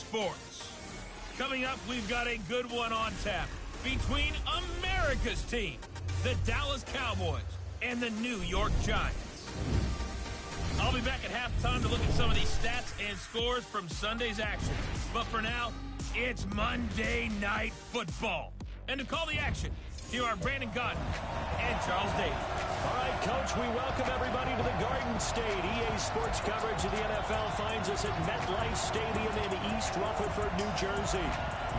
sports. Coming up, we've got a good one on tap between America's team, the Dallas Cowboys, and the New York Giants. I'll be back at halftime to look at some of these stats and scores from Sunday's action. But for now, it's Monday Night Football. And to call the action, here are Brandon Godden and Charles Davis. All right, Coach, we welcome everybody to the Garden State. EA Sports coverage of the NFL finds us at MetLife Stadium in East Rutherford, New Jersey.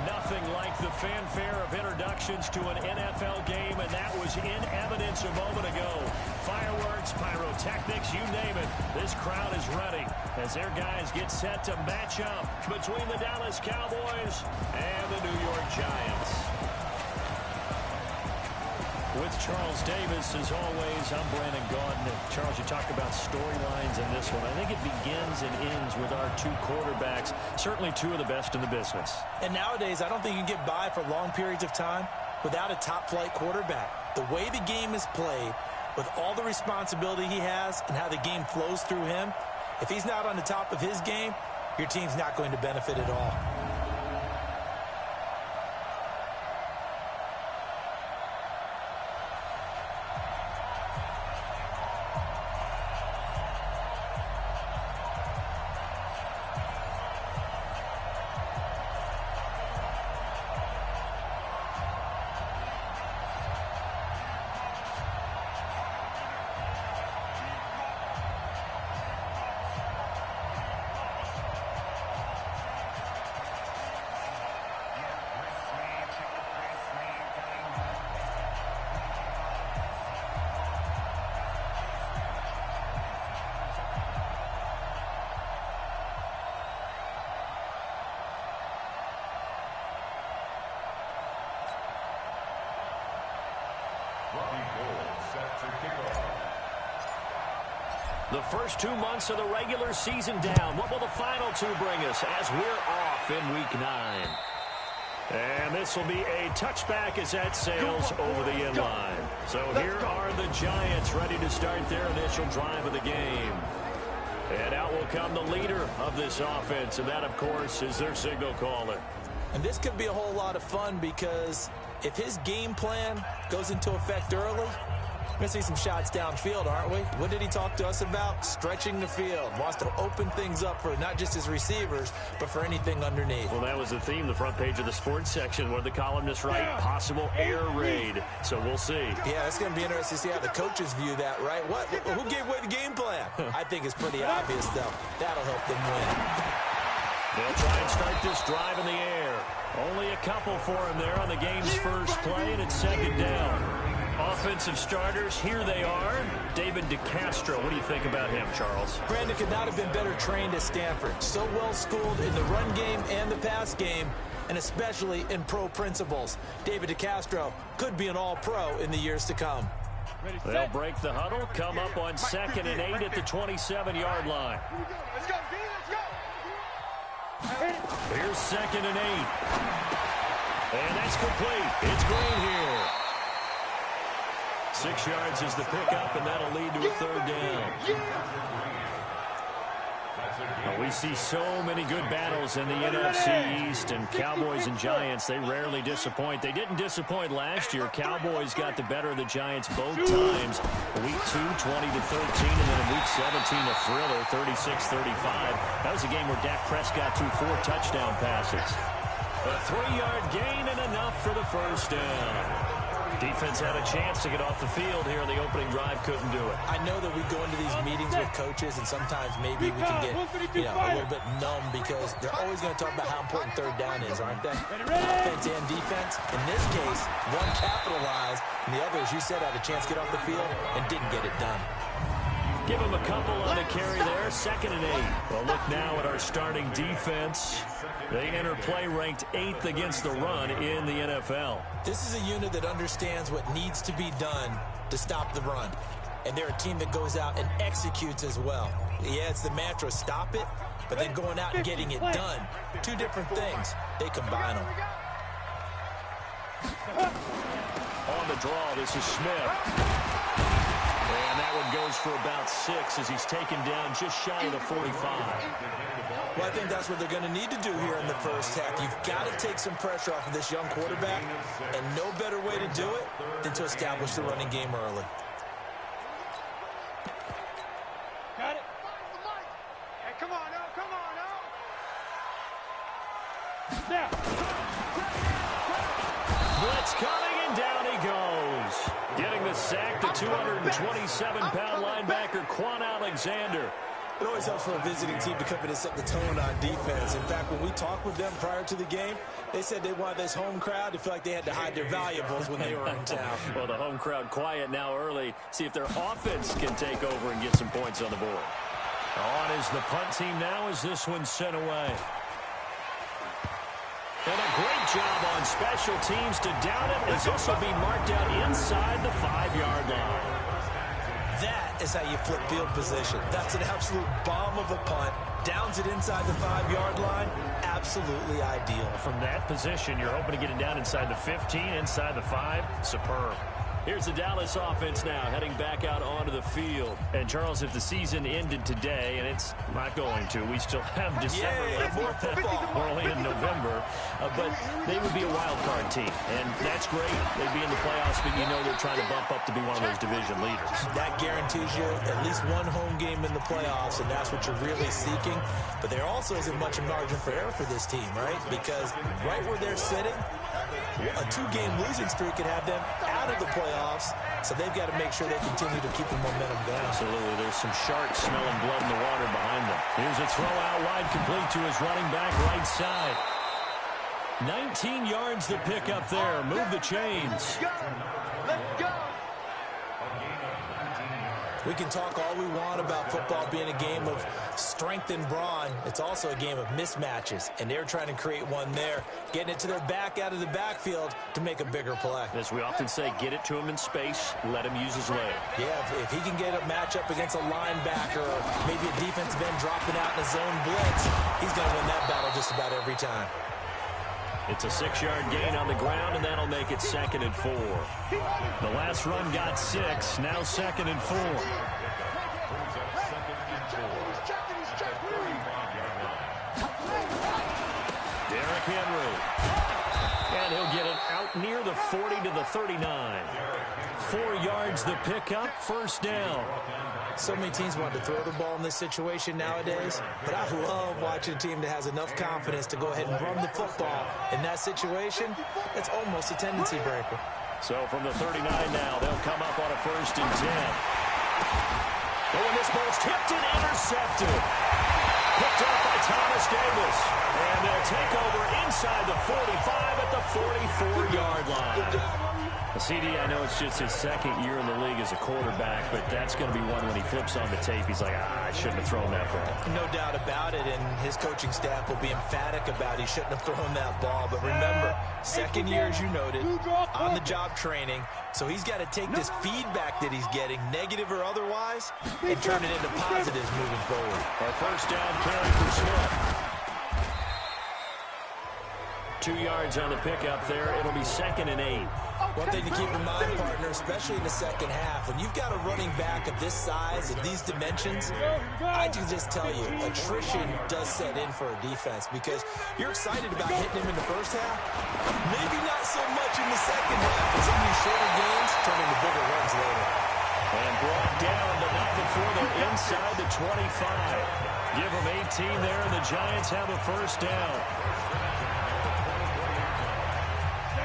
Nothing like the fanfare of introductions to an NFL game, and that was in evidence a moment ago. Fireworks, pyrotechnics, you name it. This crowd is ready as their guys get set to match up between the Dallas Cowboys and the New York Giants. With Charles Davis, as always, I'm Brandon Gaudin. Charles, you talk about storylines in this one. I think it begins and ends with our two quarterbacks, certainly two of the best in the business. And nowadays, I don't think you can get by for long periods of time without a top-flight quarterback. The way the game is played, with all the responsibility he has and how the game flows through him, if he's not on the top of his game, your team's not going to benefit at all. The first 2 months of the regular season down. What will the final two bring us as we're off in Week 9? And this will be a touchback as that sails over the end line. So here are the Giants ready to start their initial drive of the game. And out will come the leader of this offense, and that, of course, is their signal caller. And this could be a whole lot of fun because if his game plan goes into effect early, we're going to see some shots downfield, aren't we? What did he talk to us about? Stretching the field. Wants to open things up for not just his receivers, but for anything underneath. Well, that was the theme, the front page of the sports section, where the columnists write possible air raid. So we'll see. Yeah, it's going to be interesting to see how the coaches view that, right? Who gave away the game plan? I think it's pretty obvious, though. That'll help them win. They'll try and start this drive in the air. Only a couple for him there on the game's first play, and it's second down. Offensive starters, here they are. David DeCastro, what do you think about him, Charles? Brandon could not have been better trained at Stanford. So well schooled in the run game and the pass game, and especially in pro principles. David DeCastro could be an all-pro in the years to come. They'll break the huddle, come up on 2nd and 8 at the 27-yard line. Let's go, D, let's go. Here's 2nd and 8. And that's complete. It's Green here. 6 yards is the pickup, and that'll lead to a third down. Well, we see so many good battles in the NFC East, and Cowboys and Giants, they rarely disappoint. They didn't disappoint last year. Cowboys got the better of the Giants both times. Week 2, 20-13, and then in Week 17, a thriller, 36-35. That was a game where Dak Prescott threw 4 touchdown passes. A 3-yard gain and enough for the first down. Defense had a chance to get off the field here on the opening drive, couldn't do it. I know that we go into these meetings with coaches, and sometimes maybe we can get a little bit numb because they're always going to talk about how important third down is, aren't they? Offense and defense. In this case, one capitalized, and the other, as you said, had a chance to get off the field and didn't get it done. Give him a couple on the carry there, 2nd and 8. Well, look now at our starting defense. They enter play ranked 8th against the run in the NFL. This is a unit that understands what needs to be done to stop the run. And they're a team that goes out and executes as well. Yeah, it's the mantra, stop it, but then going out and getting it done. Two different things. They combine them. On the draw, this is Smith. And that one goes for about 6 as he's taken down just shy of the 45. Well, I think that's what they're going to need to do here in the first half. You've got to take some pressure off of this young quarterback, and no better way to do it than to establish the running game early. Got it. Hey, come on now, come on now. Now. Blitz coming, and down he goes. Getting the sack, the 227-pound linebacker, Quan Alexander. It always helps for a visiting team to come in and set the tone on defense. In fact, when we talked with them prior to the game, they said they wanted this home crowd to feel like they had to hide their valuables when they were in town. Well, the home crowd quiet now early. See if their offense can take over and get some points on the board. On is the punt team now as this one's sent away. And a great job on special teams to down it as this will be marked out inside the 5-yard line. That is how you flip field position. That's an absolute bomb of a punt. Downs it inside the 5-yard line. Absolutely ideal. From that position, you're hoping to get it down inside the 15, inside the 5. Superb. Here's the Dallas offense now heading back out onto the field. And, Charles, if the season ended today, and it's not going to, we still have December left. More football. We're only in November. But they would be a wild card team. And that's great. They'd be in the playoffs, but you know they're trying to bump up to be one of those division leaders. That guarantees you at least one home game in the playoffs, and that's what you're really seeking. But there also isn't much margin for error for this team, right? Because right where they're sitting, a 2-game losing streak could have them out of the playoffs, so they've got to make sure they continue to keep the momentum going. Absolutely. There's some sharks smelling blood in the water behind them. Here's a throw out wide, complete to his running back right side. 19 yards the pick up there. Move the chains. Let's go. Let's go. We can talk all we want about football being a game of strength and brawn. It's also a game of mismatches, and they're trying to create one there, getting it to their back out of the backfield to make a bigger play. As we often say, get it to him in space, let him use his leg. Yeah, if he can get a matchup against a linebacker or maybe a defensive end dropping out in a zone blitz, he's going to win that battle just about every time. It's a 6-yard gain on the ground, and that'll make it 2nd and 4. The last run got 6, now 2nd and 4. Derrick Henry. And he'll get it out near the 40 to the 39. 4 yards the pickup, first down. So many teams want to throw the ball in this situation nowadays, but I love watching a team that has enough confidence to go ahead and run the football. In that situation, it's almost a tendency breaker. So from the 39 now, they'll come up on a 1st and 10. Oh, and this ball's tipped and intercepted. Picked up by Thomas Davis. And they'll take over inside the 45 at the 44-yard line. CD, I know it's just his 2nd year in the league as a quarterback, but that's going to be one when he flips on the tape. He's like, I shouldn't have thrown that ball. No doubt about it, and his coaching staff will be emphatic about he shouldn't have thrown that ball. But remember, 2nd year, as you noted, on-the-job training, so he's got to take this feedback that he's getting, negative or otherwise, and turn it into positives moving forward. Our first down carry for Smith. 2 yards on the pickup there. It'll be 2nd and 8. One thing to keep in mind, partner, especially in the second half, when you've got a running back of this size and these dimensions, I can just tell you, attrition does set in for a defense because you're excited about hitting him in the first half. Maybe not so much in the second half, but some of these shorter games turn into bigger runs later. And brought down, but not before they're inside the 25. Give them 18 there, and the Giants have a first down.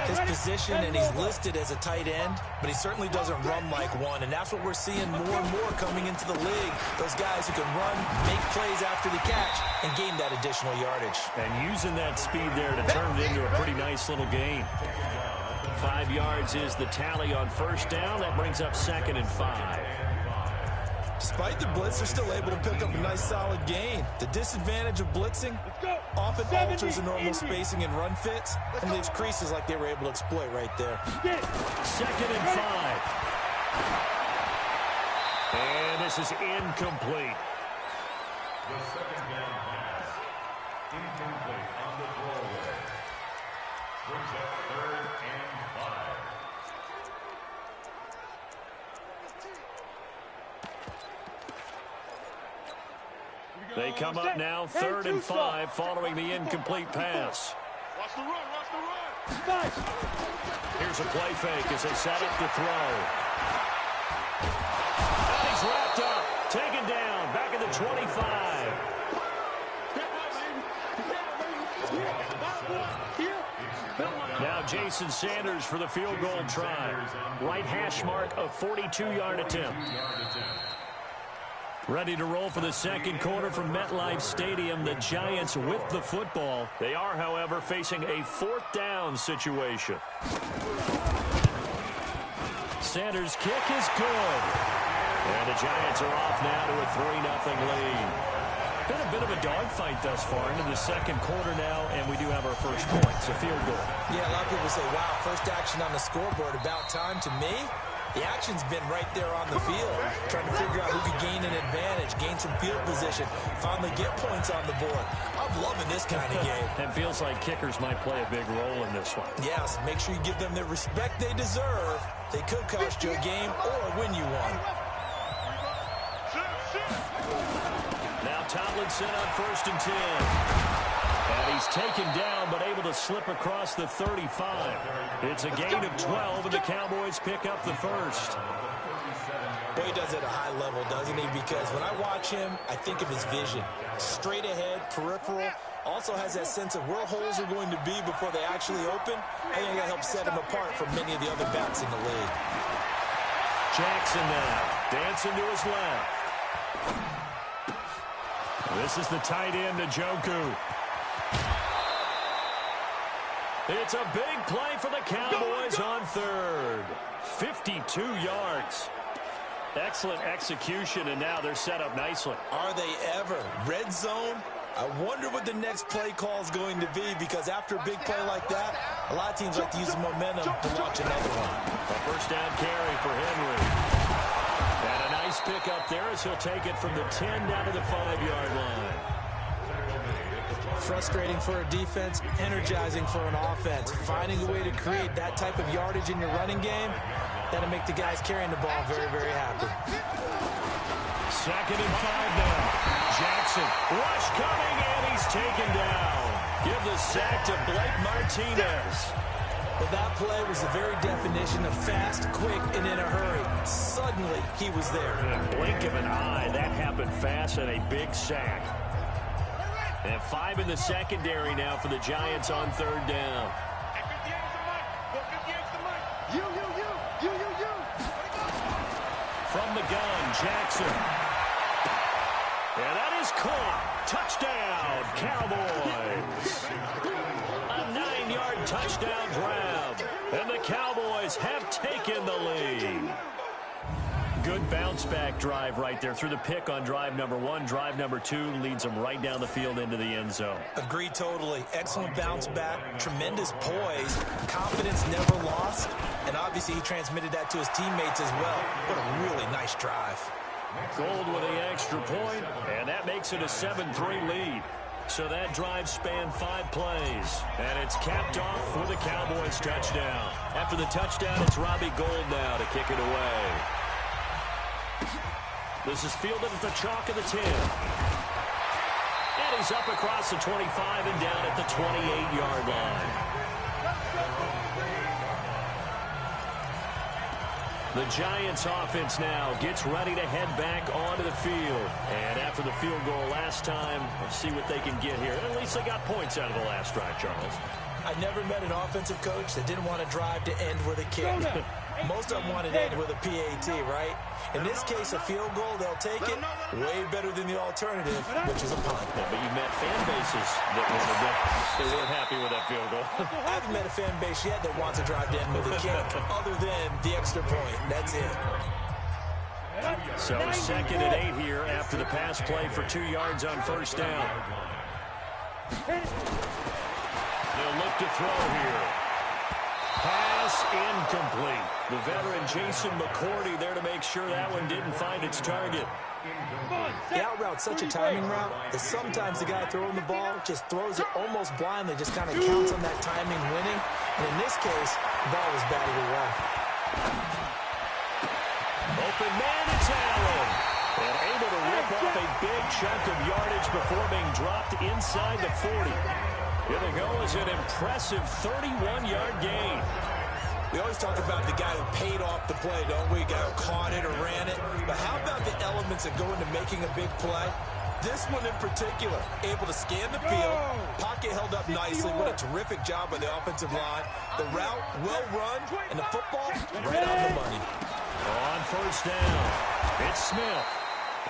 His position, and he's listed as a tight end, but he certainly doesn't run like one, and that's what we're seeing more and more coming into the league. Those guys who can run, make plays after the catch, and gain that additional yardage. And using that speed there to turn it into a pretty nice little gain. 5 yards is the tally on first down. That brings up 2nd and 5. Despite the blitz, they're still able to pick up a nice solid gain. The disadvantage of blitzing often alters the normal spacing and run fits and leaves creases like they were able to exploit right there. 2nd and 5. And this is incomplete. The 2nd down pass, incomplete on the throwaway. Brings up 3rd and 5. They come up now 3rd and 5 following the incomplete pass. Watch the run, watch the run. Here's a play fake as they set up to throw. And he's wrapped up, taken down, back at the 25. Now Jason Sanders for the field goal try. Right hash mark, a 42-yard attempt. Ready to roll for the second quarter from MetLife Stadium. The Giants with the football. They are, however, facing a 4th down situation. Sanders' kick is good. And the Giants are off now to a 3-0 lead. Been a bit of a dogfight thus far into the second quarter now, and we do have our first point. It's a field goal. Yeah, a lot of people say, wow, first action on the scoreboard, about time. To me, the action's been right there on the field, trying to figure out who could gain an advantage, gain some field position, finally get points on the board. I'm loving this kind of game. It feels like kickers might play a big role in this one. Yes, make sure you give them the respect they deserve. They could cost you a game or win you one. Now Tomlinson on 1st and 10. And he's taken down, but able to slip across the 35. It's a gain of 12, and the Cowboys pick up the first. Boy, he does it at a high level, doesn't he? Because when I watch him, I think of his vision. Straight ahead, peripheral. Also has that sense of where holes are going to be before they actually open. I think that helps set him apart from many of the other backs in the league. Jackson now, dancing to his left. This is the tight end, Njoku. It's a big play for the Cowboys on 3rd. 52 yards. Excellent execution, and now they're set up nicely. Are they ever? Red zone? I wonder what the next play call is going to be, because after a big play like that, a lot of teams like to use the momentum to launch another one. A first down carry for Henry. And a nice pick up there as he'll take it from the 10 down to the 5-yard line. Frustrating for a defense, energizing for an offense. Finding a way to create that type of yardage in your running game, that'll make the guys carrying the ball very, very happy. 2nd and 5 now. Jackson, rush coming, and he's taken down. Give the sack to Blake Martinez. Well, that play was the very definition of fast, quick, and in a hurry. Suddenly, he was there. In a blink of an eye, that happened fast, and a big sack. And 5 in the secondary now for the Giants on 3rd down. From the gun, Jackson. And that is caught. Touchdown, Cowboys. A 9-yard touchdown grab. And the Cowboys have taken the lead. Good bounce-back drive right there through the pick on drive number 1. Drive number 2 leads them right down the field into the end zone. Agree totally. Excellent bounce-back, tremendous poise, confidence never lost, and obviously he transmitted that to his teammates as well. What a really nice drive. Gold with the extra point, and that makes it a 7-3 lead. So that drive spanned 5 plays, and it's capped off with a Cowboys touchdown. After the touchdown, it's Robbie Gould now to kick it away. This is fielded at the chalk of the 10. And he's up across the 25 and down at the 28-yard line. The Giants offense now gets ready to head back onto the field. And after the field goal last time, let's see what they can get here. At least they got points out of the last drive, Charles. I never met an offensive coach that didn't want to drive to end with a kick. Most of them wanted to end with a PAT, right? In this case, a field goal, they'll take it. Way better than the alternative, which is a punt. Yeah, but you met fan bases that wanted that. They weren't happy with that field goal. I haven't met a fan base yet that wants to drive to end with a kick, other than the extra point. That's it. So 2nd and 8 here after the pass play for 2 yards on first down. They'll look to throw here. Pass incomplete. The veteran Jason McCourty there to make sure that one didn't find its target. The out route's such a timing route that sometimes the guy throwing the ball just throws it almost blindly, just kind of counts on that timing winning. And in this case, the ball was batted away. Open man, it's Allen. And able to rip off a big chunk of yardage before being dropped inside the 40. Here they go is an impressive 31-yard gain. We always talk about the guy who paid off the play, don't we? The guy who caught it or ran it. But how about the elements that go into making a big play? This one in particular, able to scan the field, pocket held up nicely. What a terrific job by the offensive line. The route, well run, and the football, right on the money. On first down, it's Smith.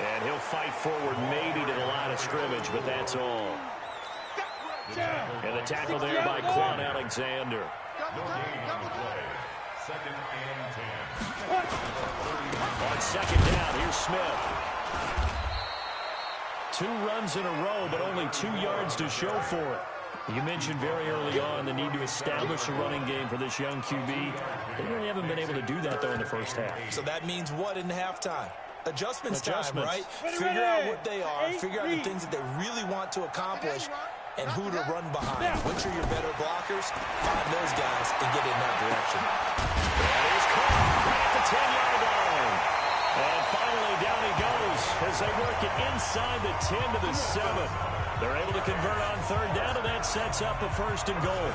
And he'll fight forward maybe to the line of scrimmage, but that's all. And the tackle there by Quan Alexander. No gain on the play. Second and 10. On second down, here's Smith. 2 runs in a row, but only 2 yards to show for it. You mentioned very early on the need to establish a running game for this young QB. They really haven't been able to do that, though, in the first half. So that means what in halftime? Adjustments time, right? Figure out what they are, figure out the things that they really want to accomplish, and who to run behind. Which are your better blockers? Find those guys and get in that direction. That is caught right at the 10-yard line. And finally, down he goes as they work it inside the 10 to the 7. They're able to convert on third down, and that sets up a first and goal.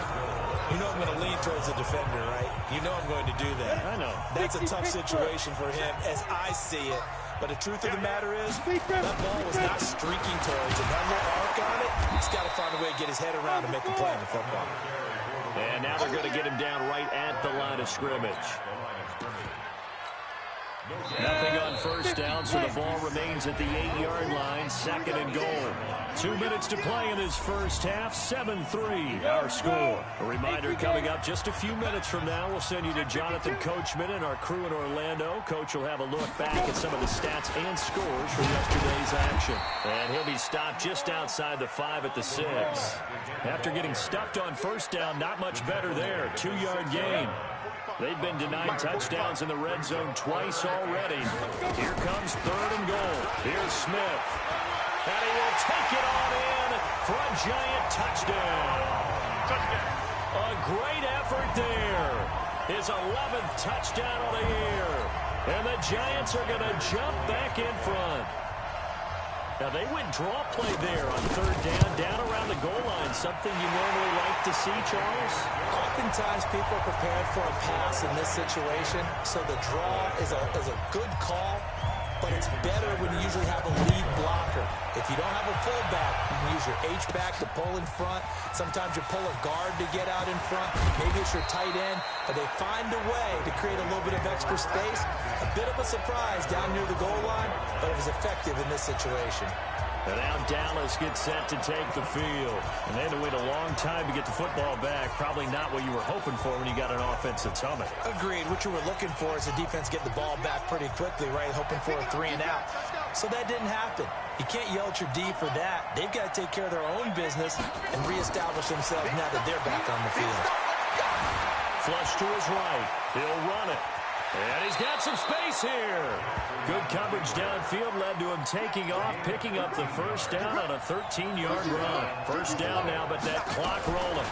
You know I'm going to lean towards the defender, right? You know I'm going to do that. I know. That's a tough situation for him as I see it. But the truth of the matter is, that ball was not streaking towards him. That little arc on it, he's got to find a way to get his head around and make a play on the football. And now they're going to get him down right at the line of scrimmage. Nothing on first down, so the ball remains at the 8-yard line, second and goal. 2 minutes to play in this first half, 7-3 our score. A reminder coming up just a few minutes from now, we'll send you to Jonathan Coachman and our crew in Orlando. Coach will have a look back at some of the stats and scores from yesterday's action. And he'll be stopped just outside the 5 at the 6. After getting stuffed on first down, not much better there, 2-yard gain. They've been denied touchdowns in the red zone twice already. Here comes third and goal. Here's Smith. And he will take it on in for a giant touchdown. A great effort there. His 11th touchdown of the year. And the Giants are going to jump back in front. Now, they went draw play there on third down around the goal line. Something you normally like to see, Charles? Oftentimes, people are prepared for a pass in this situation, so the draw is a good call, but it's better when you usually have a lead blocker. If you don't have a fullback, you can use your H-back to pull in front. Sometimes you pull a guard to get out in front. Maybe it's your tight end, but they find a way to create a little bit of extra space. A bit of a surprise down near the goal line, but it was effective in this situation. And now Dallas gets set to take the field. And they had to wait a long time to get the football back. Probably not what you were hoping for when you got an offense that's humming. Agreed. What you were looking for is the defense getting the ball back pretty quickly, right? Hoping for a 3 and out. So that didn't happen. You can't yell at your D for that. They've got to take care of their own business and reestablish themselves now that they're back on the field. Flush to his right. He'll run it. And he's got some space here. Good coverage downfield led to him taking off, picking up the first down on a 13-yard run. First down now, but that clock rolling.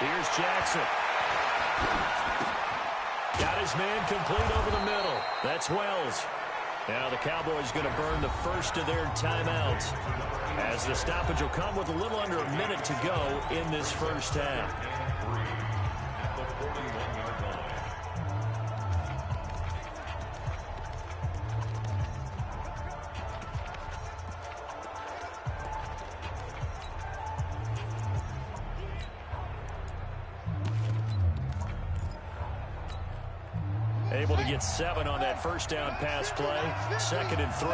Here's Jackson. Got his man complete over the middle. That's Wells. Now the Cowboys going to burn the first of their timeouts, as the stoppage will come with a little under a minute to go in this first half. Able to get 7 on that first down pass play. Second and 3.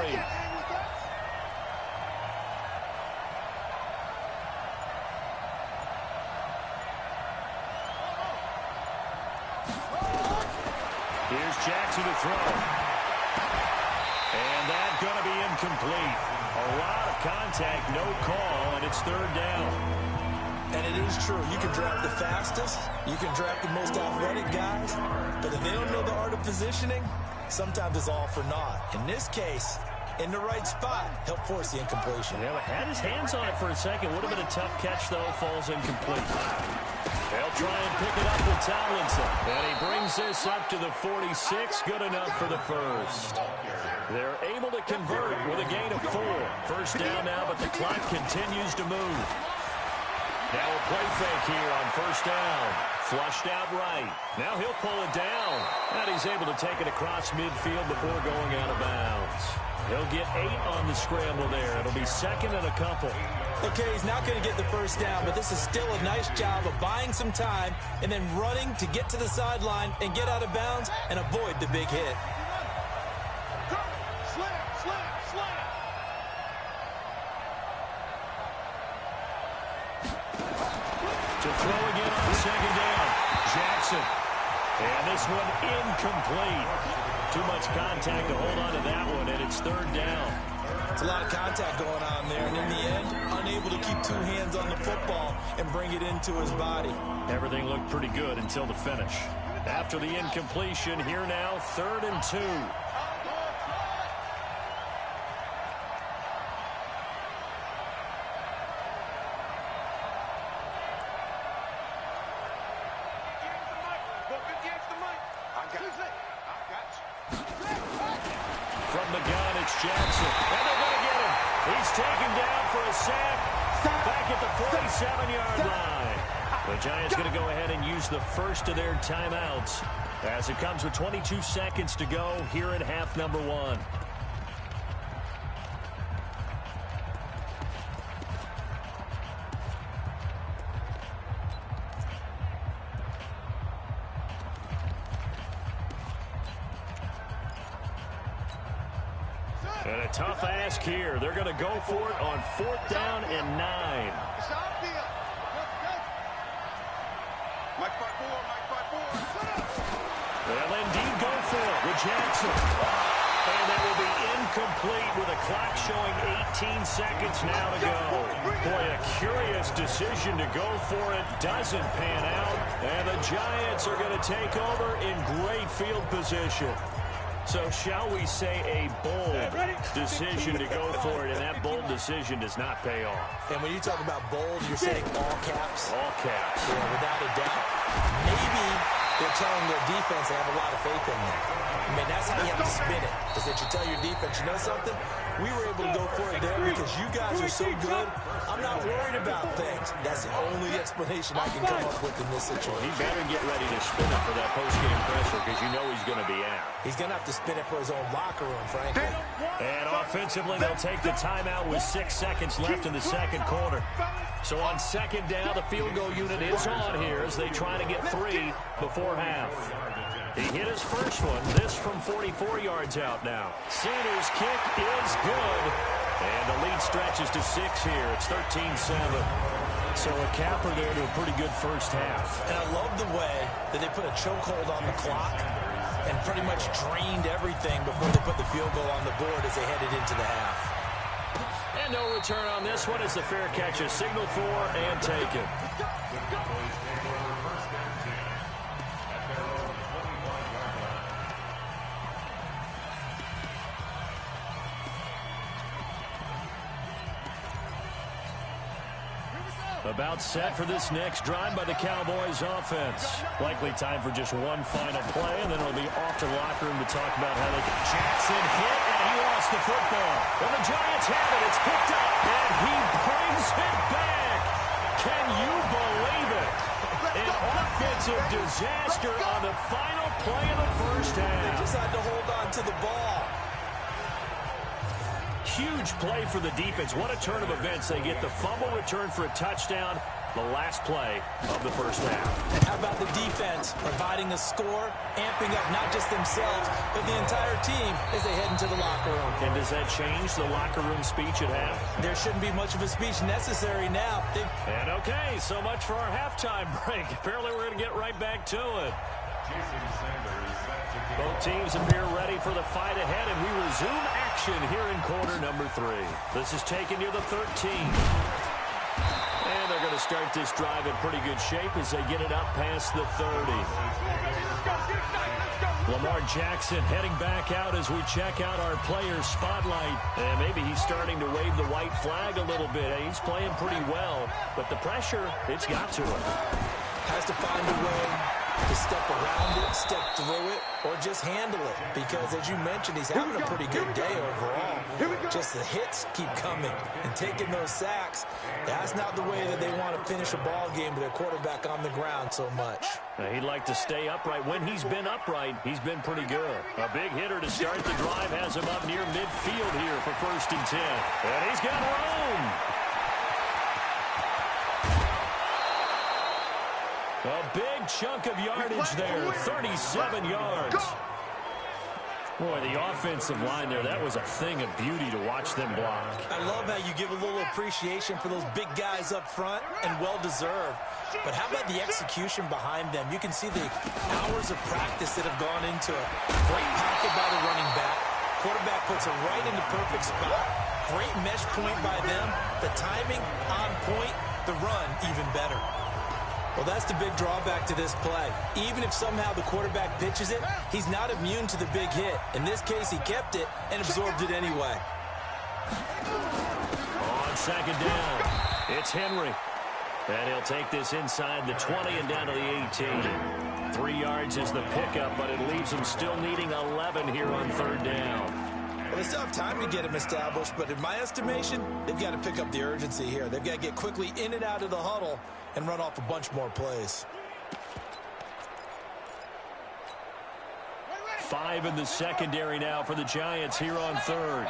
Here's Jackson to throw. And that's going to be incomplete. A lot of contact, no call, and it's third down. And it is true. You can draft the fastest. You can draft the most athletic guys. But if they don't know the art of positioning, sometimes it's all for naught. In this case, in the right spot, help force the incompletion. Yeah, had his hands on it for a second. Would have been a tough catch, though. Falls incomplete. They'll try and pick it up with Tomlinson. And he brings this up to the 46. Good enough for the first. They're able to convert with a gain of 4. First down now, but the clock continues to move. Now a play fake here on first down. Flushed out right. Now he'll pull it down. And he's able to take it across midfield before going out of bounds. He'll get 8 on the scramble there. It'll be second and a couple. Okay, he's not going to get the first down, but this is still a nice job of buying some time and then running to get to the sideline and get out of bounds and avoid the big hit. To throw again on second down. Jackson. And this one incomplete. Too much contact to hold on to that one, and it's third down. It's a lot of contact going on there, and in the end, unable to keep 2 hands on the football and bring it into his body. Everything looked pretty good until the finish. After the incompletion, here now, 3rd and 2. From the gun, it's Jackson. And they're going to get him. He's taken down for a sack. Back at the 47-yard line. The Giants going to go ahead and use the first of their timeouts as it comes with 22 seconds to go here in half number 1. And a tough ask here. They're going to go for it on 4th down and 9. They'll indeed go for it with Jackson. And that will be incomplete with a clock showing 18 seconds now to go. Boy, a curious decision to go for it. Doesn't pan out. And the Giants are going to take over in great field position. So shall we say a bold decision to go for it, and that bold decision does not pay off. And when you talk about bold, you're saying all caps? All caps. Yeah, without a doubt. Maybe they're telling their defense they have a lot of faith in them. I mean, that's how you have to spin it, is that you tell your defense, you know something? We were able to go for it there because you guys are so good. I'm not worried about things. That's the only explanation I can come up with in this situation. He better get ready to spin it for that post-game presser because you know he's going to be out. He's going to have to spin it for his own locker room, frankly. And offensively, they'll take the timeout with 6 seconds left in the second quarter. So on second down, the field goal unit is on here as they try to get 3 before half. He hit his first one. This from 44 yards out now. Sanders' kick is good. And the lead stretches to 6 here. It's 13-7. So a capper there to a pretty good first half. And I love the way that they put a chokehold on the clock and pretty much drained everything before they put the field goal on the board as they headed into the half. And no return on this one as the fair catch is signaled for and taken. About set for this next drive by the Cowboys offense. Likely time for just one final play, and then it'll be off to the locker room to talk about how they can. Jackson hit, and he lost the football. And the Giants have it. It's picked up, and he brings it back. Can you believe it? An offensive disaster on the final play of the first half. They just had to hold on to the ball. Huge play for the defense. What a turn of events. They get the fumble return for a touchdown, the last play of the first half. And how about the defense providing a score, amping up not just themselves, but the entire team as they head into the locker room. And does that change the locker room speech at half? There shouldn't be much of a speech necessary now. And okay, so much for our halftime break. Apparently we're going to get right back to it. Both teams appear ready for the fight ahead, and we resume action here in quarter number 3. This is taken near the 13. And they're going to start this drive in pretty good shape as they get it up past the 30. Lamar Jackson heading back out as we check out our players' spotlight. And maybe he's starting to wave the white flag a little bit. He's playing pretty well, but the pressure, it's got to him. Has to find a way to step around it, step through it, or just handle it. Because, as you mentioned, he's having a pretty good day overall. Just the hits keep coming and taking those sacks. That's not the way that they want to finish a ball game with their quarterback on the ground so much. He'd like to stay upright. When he's been upright, he's been pretty good. A big hitter to start the drive has him up near midfield here for 1st and 10. And he's got room. A big chunk of yardage there, 37 yards. Boy, the offensive line there, that was a thing of beauty to watch them block. I love how you give a little appreciation for those big guys up front, and well-deserved. But how about the execution behind them? You can see the hours of practice that have gone into it. Great pocket by the running back. Quarterback puts it right in the perfect spot. Great mesh point by them. The timing on point. The run even better. Well, that's the big drawback to this play. Even if somehow the quarterback pitches it, he's not immune to the big hit. In this case, he kept it and absorbed it anyway. On 2nd down, it's Henry. And he'll take this inside the 20 and down to the 18. 3 yards is the pickup, but it leaves him still needing 11 here on 3rd down. Well, they still have time to get him established, but in my estimation, they've got to pick up the urgency here. They've got to get quickly in and out of the huddle and run off a bunch more plays. 5 in the secondary now for the Giants here on 3rd.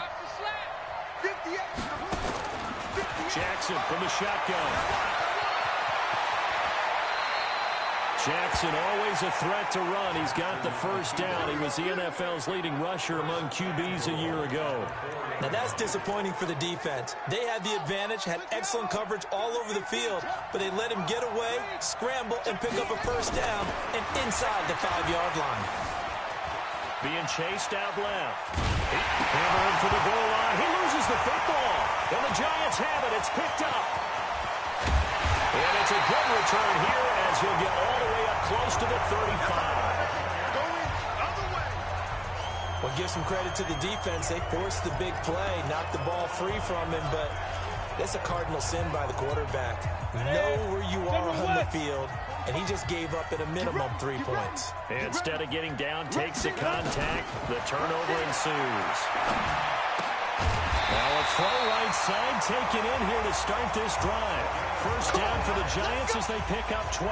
Jackson from the shotgun. Jackson always a threat to run. He's got the 1st down. He was the NFL's leading rusher among QBs a year ago. Now that's disappointing for the defense. They had the advantage, had excellent coverage all over the field, but they let him get away, scramble, and pick up a 1st down and inside the 5-yard line. Being chased out left. Hammering for the goal line. He loses the football. And the Giants have it. It's picked up. And it's a good return here as he'll get all the way up close to the 35. Well, give some credit to the defense. They forced the big play, knocked the ball free from him, but that's a cardinal sin by the quarterback. Know where you are on the field, and he just gave up at a minimum 3 points. Instead of getting down, takes the contact. The turnover ensues. Now a throw right side taken in here to start this drive. 1st down for the Giants as they pick up 12.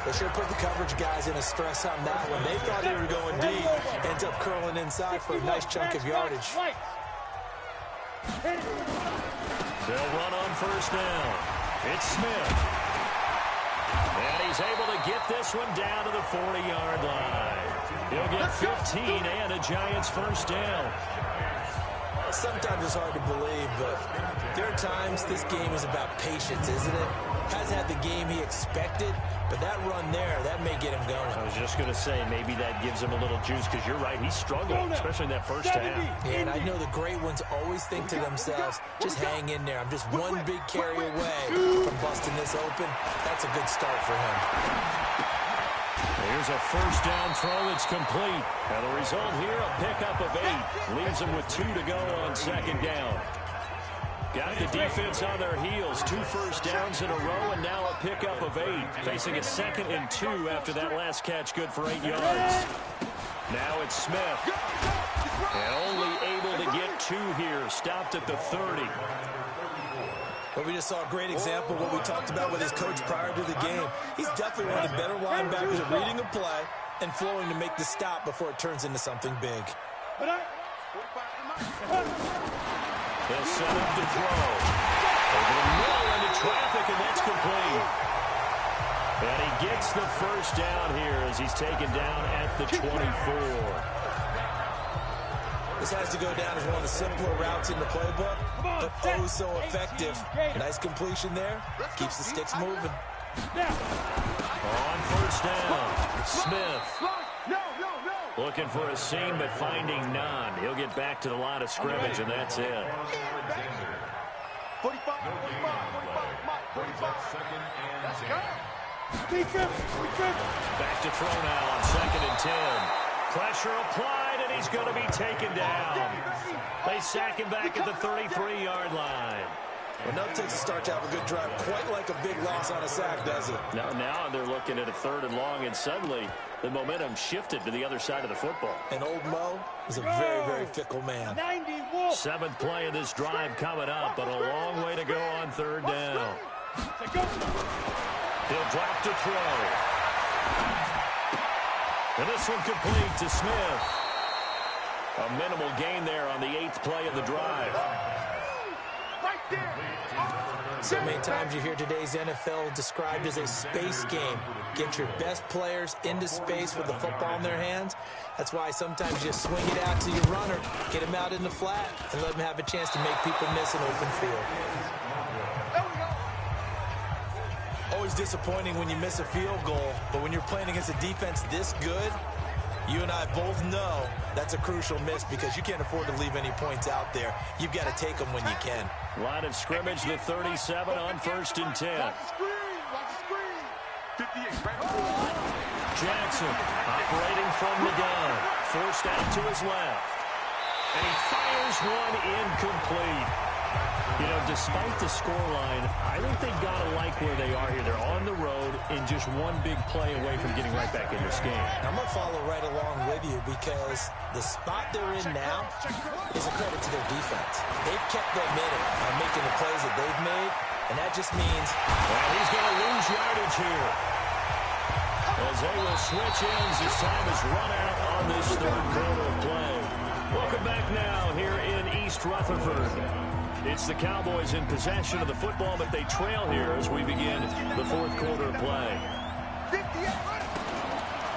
They sure put the coverage guys in a stress on that one. They thought they were going deep. Ends up curling inside for a nice chunk of yardage. They'll run on 1st down. It's Smith. And he's able to get this one down to the 40-yard line. He'll get 15 and a Giants 1st down. Sometimes it's hard to believe, but there are times this game is about patience, isn't it? Has had the game he expected, but that run there, that may get him going. I was just going to say, maybe that gives him a little juice, because you're right, he struggled, especially in that 1st half. Yeah, and I know the great ones always think to themselves, just hang in there. I'm just one big carry away from busting this open. That's a good start for him. Here's a 1st down throw. It's complete. Now the result here, a pickup of 8. Leaves them with 2 to go on 2nd down. Got the defense on their heels. 2 1st downs in a row, and now a pickup of 8. Facing a 2nd and 2 after that last catch, good for 8 yards. Now it's Smith. And only able to get 2 here. Stopped at the 30. But we just saw a great example of what we talked about with his coach prior to the game. He's definitely one of the better linebackers at reading a play and flowing to make the stop before it turns into something big. They'll set up to throw. Over the middle into traffic, and that's complete. And he gets the 1st down here as he's taken down at the 24. This has to go down as one of the simpler routes in the playbook, but oh so effective. Nice completion there. Keeps the sticks moving. On 1st down, Smith. Looking for a seam, but finding none. He'll get back to the line of scrimmage, and that's it. 45. Back to throw now on 2nd and 10. Pressure applied, and he's going to be taken down. They sack him back at the 33-yard line. Well, no takes to start to have a good drive, quite like a big loss on a sack, does it? Now they're looking at a 3rd and long, and suddenly the momentum shifted to the other side of the football. And old Mo is a very, very fickle man. 7th play of this drive coming up, but a long way to go on 3rd down. He'll drop to throw. And this one complete to Smith. A minimal gain there on the 8th play of the drive. So many times you hear today's NFL described as a space game. Get your best players into space with the football in their hands. That's why sometimes you just swing it out to your runner, get him out in the flat, and let him have a chance to make people miss an open field. Always disappointing when you miss a field goal, but when you're playing against a defense this good, you and I both know that's a crucial miss because you can't afford to leave any points out there. You've got to take them when you can. Line of scrimmage, the 37 on 1st and 10. Jackson operating from the gun. Forced out to his left. And he fires one incomplete. You know, despite the scoreline, I think they've got to like where they are here. They're on the road and just one big play away from getting right back in this game. I'm going to follow right along with you because the spot they're in now is a credit to their defense. They've kept them in it by making the plays that they've made, and that just means he's going to lose yardage here. As they will switch ends as time is run out on this 3rd quarter of play. Welcome back now here in East Rutherford. It's the Cowboys in possession of the football, but they trail here as we begin the 4th quarter play.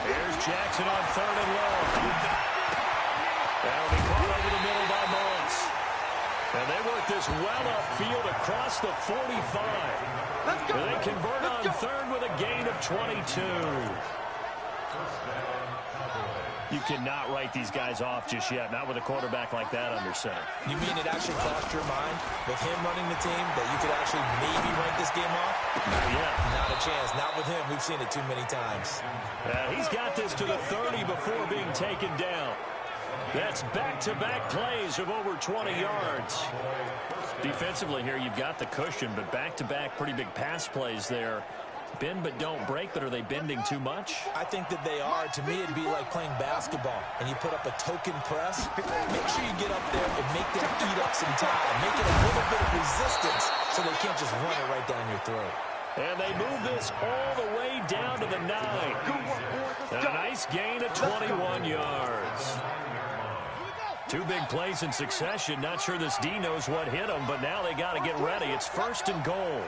Here's Jackson on 3rd and long. That'll be caught over the middle by Moss. And they work this well upfield across the 45. And they convert on 3rd with a gain of 22. You cannot write these guys off just yet, not with a quarterback like that under center. You mean it actually crossed your mind with him running the team that you could actually maybe write this game off? Not yet. Not a chance. Not with him. We've seen it too many times. He's got this to the 30 before being taken down. That's back-to-back plays of over 20 yards. Defensively here, you've got the cushion, but back-to-back pretty big pass plays there. Bend but don't break, but are they bending too much? I think that they are. To me, it'd be like playing basketball, and you put up a token press. Make sure you get up there and make them eat up some time. Make it a little bit of resistance so they can't just run it right down your throat. And they move this all the way down to the 9. And a nice gain of 21 yards. 2 big plays in succession. Not sure this D knows what hit them, but now they got to get ready. It's 1st and goal.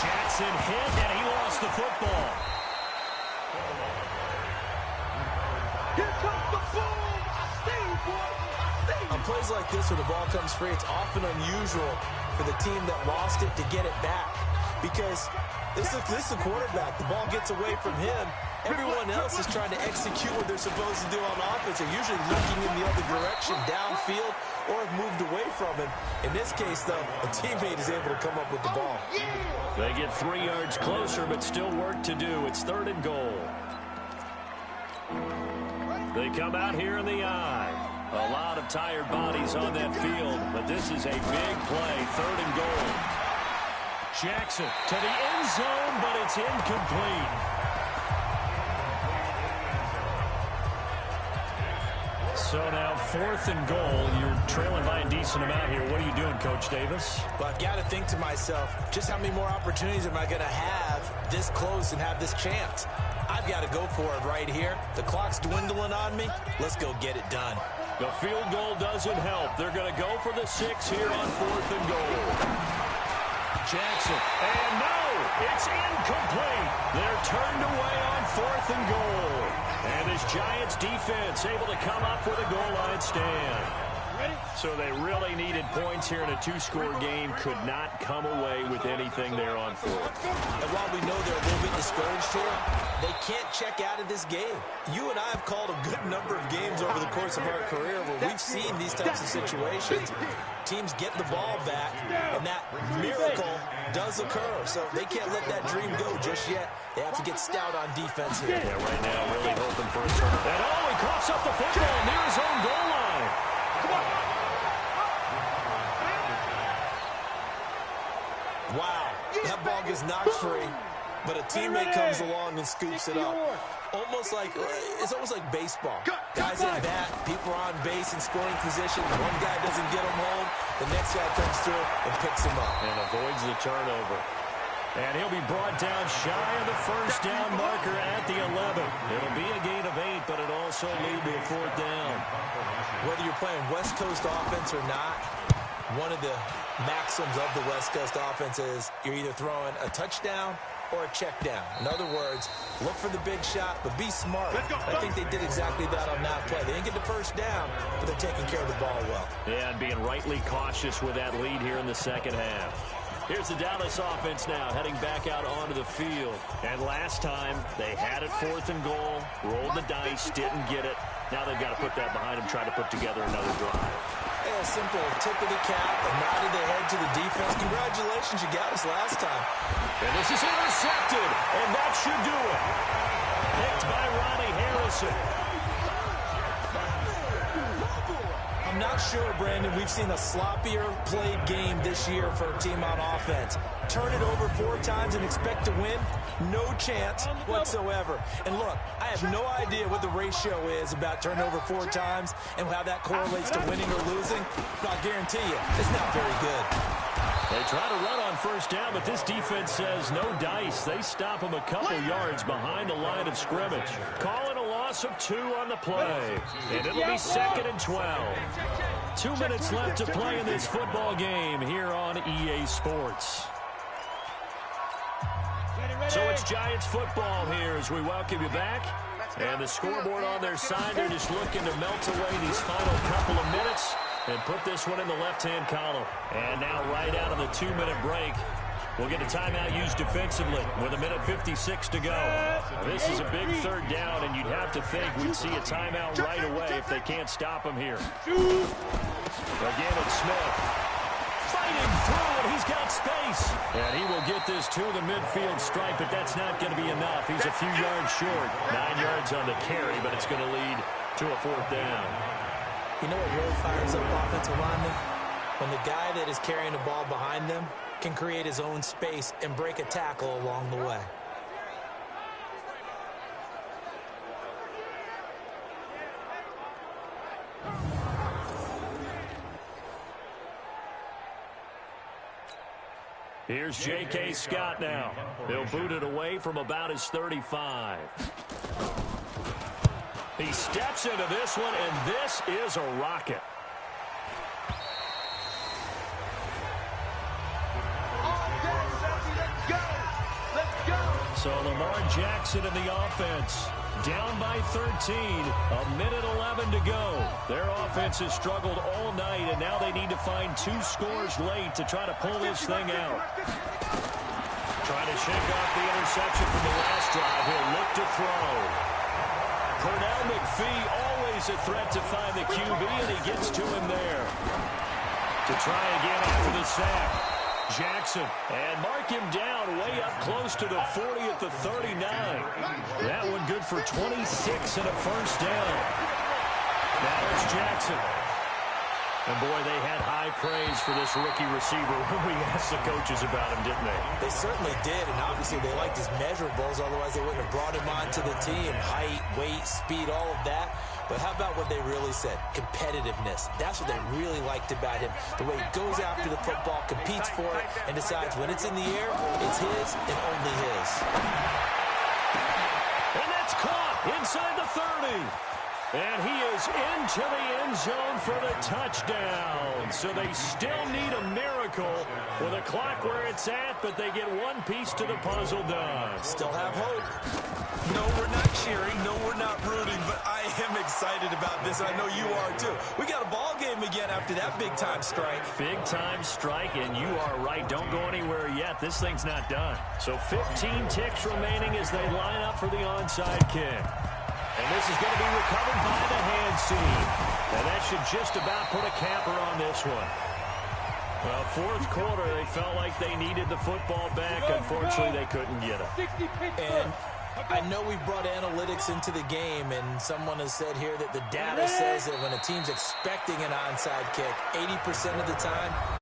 Jackson hit, and he lost the football. Here comes the boom! I see you, boy! I see you! On plays like this where the ball comes free, it's often unusual for the team that lost it to get it back. Because this is a quarterback. The ball gets away from him. Everyone else is trying to execute what they're supposed to do on offense. They're usually looking in the other direction, downfield, or have moved away from him. In this case, though, a teammate is able to come up with the ball. They get 3 yards closer, but still work to do. It's 3rd and goal. They come out here in the I. A lot of tired bodies on that field, but this is a big play. 3rd and goal. Jackson to the end zone, but it's incomplete. So now 4th and goal. You're trailing by a decent amount here. What are you doing, Coach Davis? Well, I've got to think to myself, just how many more opportunities am I going to have this close and have this chance? I've got to go for it right here. The clock's dwindling on me. Let's go get it done. The field goal doesn't help. They're going to go for the 6 here on 4th and goal. Jackson, and no, it's incomplete. They're turned away on 4th and goal. And this Giants defense able to come up with a goal line stand. So they really needed points here in a 2-score game. Could not come away with anything there on 4th. And while we know they're a little bit discouraged here, they can't check out of this game. You and I have called a good number of games over the course of our career where we've seen these types of situations. Teams get the ball back, and that miracle does occur. So they can't let that dream go just yet. They have to get stout on defense here. Yeah, right now really hoping for a turn. And he coughs up the football near his own goal line. Wow, that ball gets knocked free, but a teammate comes along and scoops it up. It's almost like baseball. Guys at bat, people are on base in scoring position. One guy doesn't get him home. The next guy comes through and picks him up. And avoids the turnover. And he'll be brought down shy of the first down marker at the 11. It'll be a gain of 8, but it also lead to a 4th down. Whether you're playing West Coast offense or not, one of the maxims of the West Coast offense is you're either throwing a touchdown or a check down. In other words, look for the big shot, but be smart. I think they did exactly that on that play. They didn't get the first down, but they're taking care of the ball well. Yeah, and being rightly cautious with that lead here in the second half. Here's the Dallas offense now, heading back out onto the field. And last time, they had it 4th and goal, rolled the dice, didn't get it. Now they've got to put that behind them, try to put together another drive. Yeah, a simple tip of the cap, a nod of the head to the defense. Congratulations, you got us last time. And this is intercepted, and that should do it. Picked by Ronnie Harrison. I'm not sure, Brandon, we've seen a sloppier played game this year for a team on offense. Turn it over 4 times and expect to win? No chance whatsoever. And look, I have no idea what the ratio is about turnover 4 times and how that correlates to winning or losing. But I'll guarantee you, it's not very good. They try to run on first down, but this defense says no dice. They stop them a couple yards behind the line of scrimmage. Calling a loss of 2 on the play. And it'll be 2nd and 12. 2 minutes left to play in this football game here on EA Sports. So it's Giants football here as we welcome you back. And the scoreboard on their side, they're just looking to melt away these final couple of minutes and put this one in the left-hand column. And now right out of the 2-minute break, we'll get a timeout used defensively with 1:56 to go. This is a big 3rd down, and you'd have to think we'd see a timeout right away if they can't stop him here. Again, it's Smith. Fighting through it. He's got space. And he will get this to the midfield stripe, but that's not going to be enough. He's a few yards short. 9 yards on the carry, but it's going to lead to a 4th down. You know what really fires up offensive linemen? When the guy that is carrying the ball behind them can create his own space and break a tackle along the way. Here's J.K. Scott now. He'll boot it away from about his 35. He steps into this one, and this is a rocket. So Lamar Jackson in the offense. Down by 13, 1:11 to go. Their offense has struggled all night, and now they need to find 2 scores late to try to pull this thing out. Trying to shake off the interception from the last drive. He'll look to throw. Pernell McPhee, always a threat to find the QB, and he gets to him there. To try again after the sack. Jackson, and mark him down way up close to the 40 at the 39. That one good for 26 and a first down. Now it's Jackson. And boy, they had high praise for this rookie receiver when we asked the coaches about him, didn't they? They certainly did, and obviously they liked his measurables, otherwise they wouldn't have brought him onto the team. Height, weight, speed, all of that. But how about what they really said? Competitiveness. That's what they really liked about him. The way he goes after the football, competes for it, and decides when it's in the air, it's his and only his. And that's caught inside the 30. And he is into the end zone for the touchdown. So they still need a miracle with a clock where it's at, but they get one piece to the puzzle done. Still have hope. No, we're not cheering. No, we're not rooting, but I am excited about this. I know you are too. We got a ball game again after that big-time strike. Big-time strike, and you are right. Don't go anywhere yet. This thing's not done. So 15 ticks remaining as they line up for the onside kick. And this is going to be recovered by the hands team. And that should just about put a capper on this one. Well, 4th quarter, they felt like they needed the football back. Unfortunately, they couldn't get it. And I know we brought analytics into the game, and someone has said here that the data says that when a team's expecting an onside kick, 80% of the time,